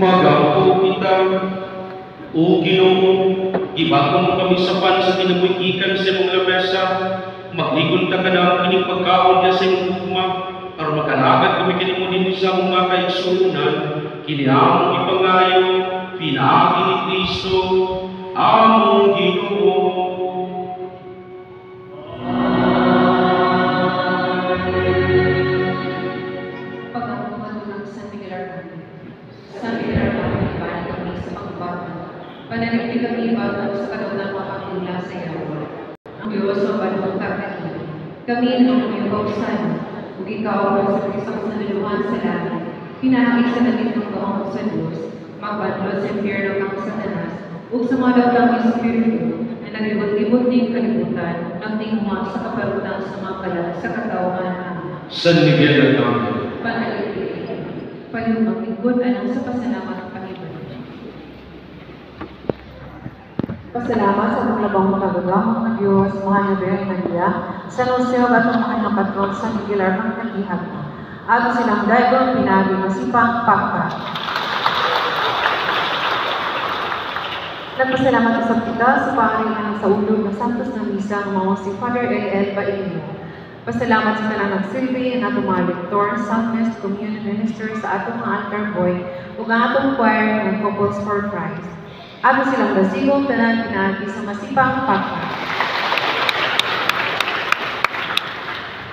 Magapo kita, o Ginoo, gibagong kami sa pan sa kinabuhikan sa imong lamesa, magligon ta kada kining pagkaon niya sa imong hukma, aron makalagad kami kini mo din sa among mga kaigsunan, kini among ipangayo, pinaagi ni Kristo, among Ginoo. Pananigtig kami bago sa kanulang makakula sa yawa. Ang Diyos ang banong kakailan. Kami ang iyong kausan, ug ikaw ang sa isang sanuluhan sa langit. Pinahagi sa nagitong kaong sa Diyos, magbanlo sa impyerno kang Satanas, ug sa mga daw espiritu na naglibot-libot ng kalibutan, ang tingma sa kaparutan sa mga kalat sa katawan. San Miguel Arcangel, pananigtig, palumang lingkod anang sa pasalamat ng Panginoon. Pasalamat sa mga labang makagagahong ng Diyos, mga Nobel Maria, sa Noseo at ang mga patron sa Miguel Arcangel at silang daigong pinagi masipang pakpa. Nagpasalamat sa kita sa pangarihan sa ulog na Santos na Misa ng mga si Father A.L. Bailio. Pasalamat sa talang nagsilbi ang atong mga lektor, Southwest Community Minister sa atong mga altar boy ug ang atong choir ng Couples for Christ. Ato silang dasigong tanan pinagi sa masipang pakpa.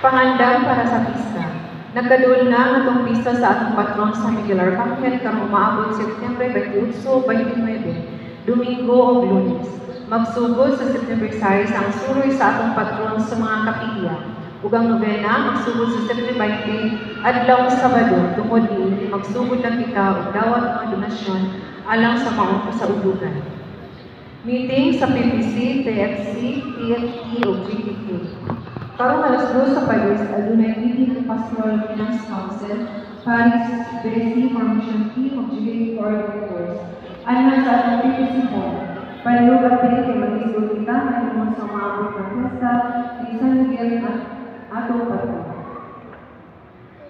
Pangandam para sa pista. Nagkadul na ang atong pista sa atong patron sa Miguel Arcangel karong umaabot Setyembre 28, 29, Domingo o Lunes. Magsugod sa Setyembre 6 ang suroy sa atong patron sa mga kapilya. Ug ang novena magsugod sa Setyembre 20 adlaw Sabado tungod ni magsugod lang kita og dawat mga donasyon alang sa mga kasaulugan. Meeting sa PPC, TFC, TFT o GTK. Karong alas 2 sa Paris, adunay meeting ng Pastoral Finance Council, Paris BC Formation Team of GTK Coordinators. Alang sa atong PPC Hall, panugat din kay mag-isip kita na naman sa maabot ng pesta ni San Miguel at atong patron.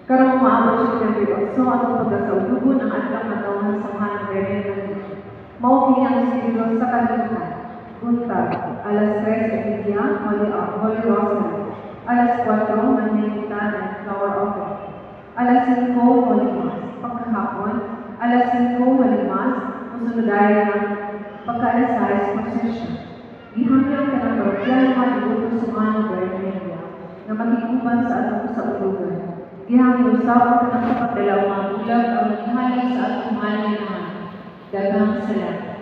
Karong maabot siya ng so atong pagkasaulugon ang atlang natawan sa mga nagre-renovate. Mao ang siguro sa kalibutan. Buntag, alas 3 Holy Rosary. Alas 4 Manilita and Flower Offering. Alas 5 Holy Mass. Pagkahapon, alas 5 Holy Mass, musunudayan ng pagka-alas 6 procession. Gihanggang ka ng parokyal malibuto sa mga nagre-renovate na makikuban sa atong kasaulugan. Gihanggang usapon ka ng kapagdalaw mga bulag o naghahalay sa atong malinahan. Daghang salamat.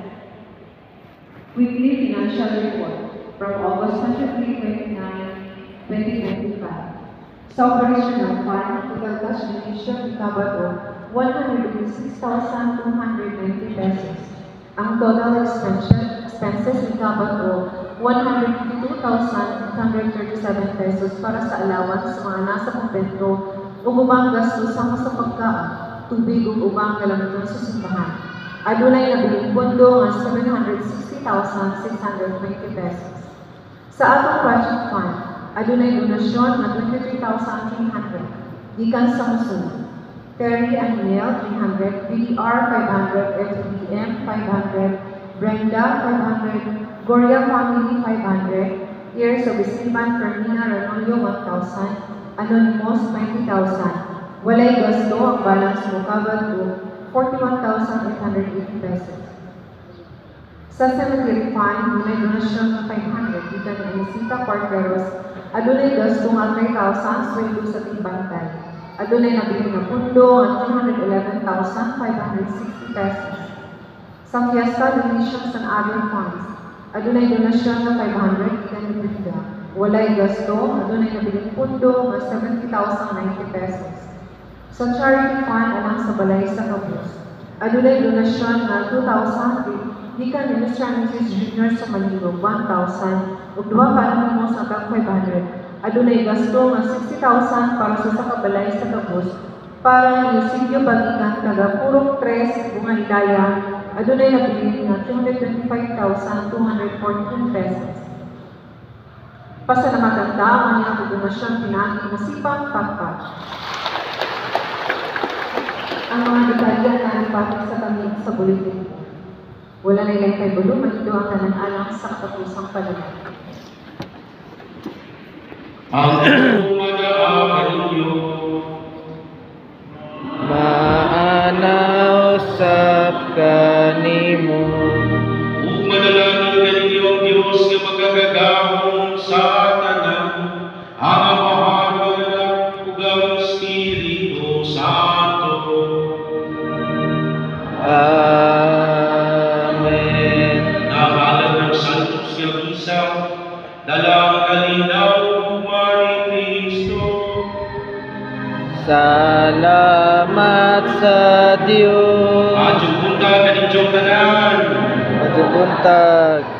Weekly Financial Report from August 23, 2025. Sa Operational Fund, total cash donation ni Kabato, 186,290 pesos. Ang total expenses ni Kabato, 152,837 pesos para sa allowance sa mga nasa kumpento o ubang gastos sama sa pagkaan, tubig o ubang kalamitan sa simbahan. Adunay nabiling pondo nga 760,620 pesos. Sa atong project fund, adunay donasyon nga 23,300 gikan sa musunod. Terry Aniel 300, BDR 500, FBM 500, Brenda 500, Goria Family 500, Ears of Isilvan Fermina Ranolio 1,000, Anonymous 20,000. Walay gasto ang balance mo covered to 41,880 pesos. Sa cemetery fund, dunay donasyon ng 500 gikan ni Anisita Quarteros, adunay gasto nga 3,000 sweldo sa timbantay. Adunay nabiling na pundo ang 211,560 pesos. Sa fiesta donations and other funds, adunay donasyon ng 500 gikan ni Brenda. Walay gasto, adunay nabiling pundo nga 70,090 pesos. Sa charity fund alang sa balay sa Kabus, adunay donasyon na 2,000 gikan ni Mr. and Mrs. Junior sa Malino 1,000 ug duha ka anonymous sa 500. Adunay gasto nga 60,000 para sa kabalay sa Kabus para ni Silvio Bagikan taga Purok 3 Bunga Hidaya. Adunay nabilin nga 225,214 pesos. Pasalamatan ta ang iyang donasyon pinagi masipang pakpak. Ang mga detalye na ipapit sa kami sa bulitin. Wala na ilang kay buluman, ito ang tanan-alang sa katapusang panahon. Ang manaakan ninyo, maanausap kanimo. ug manalangin kaninyo ang Dios nga magagagahom sa tanan, ang Amahan ug ang Espiritu Santo. Amen. Nahalan ng Santos nga Misa, dalang kalinaw ug Mari Kristo. Salamat sa Dios. Adyo punta kaninyong tanan. Adyo buntag.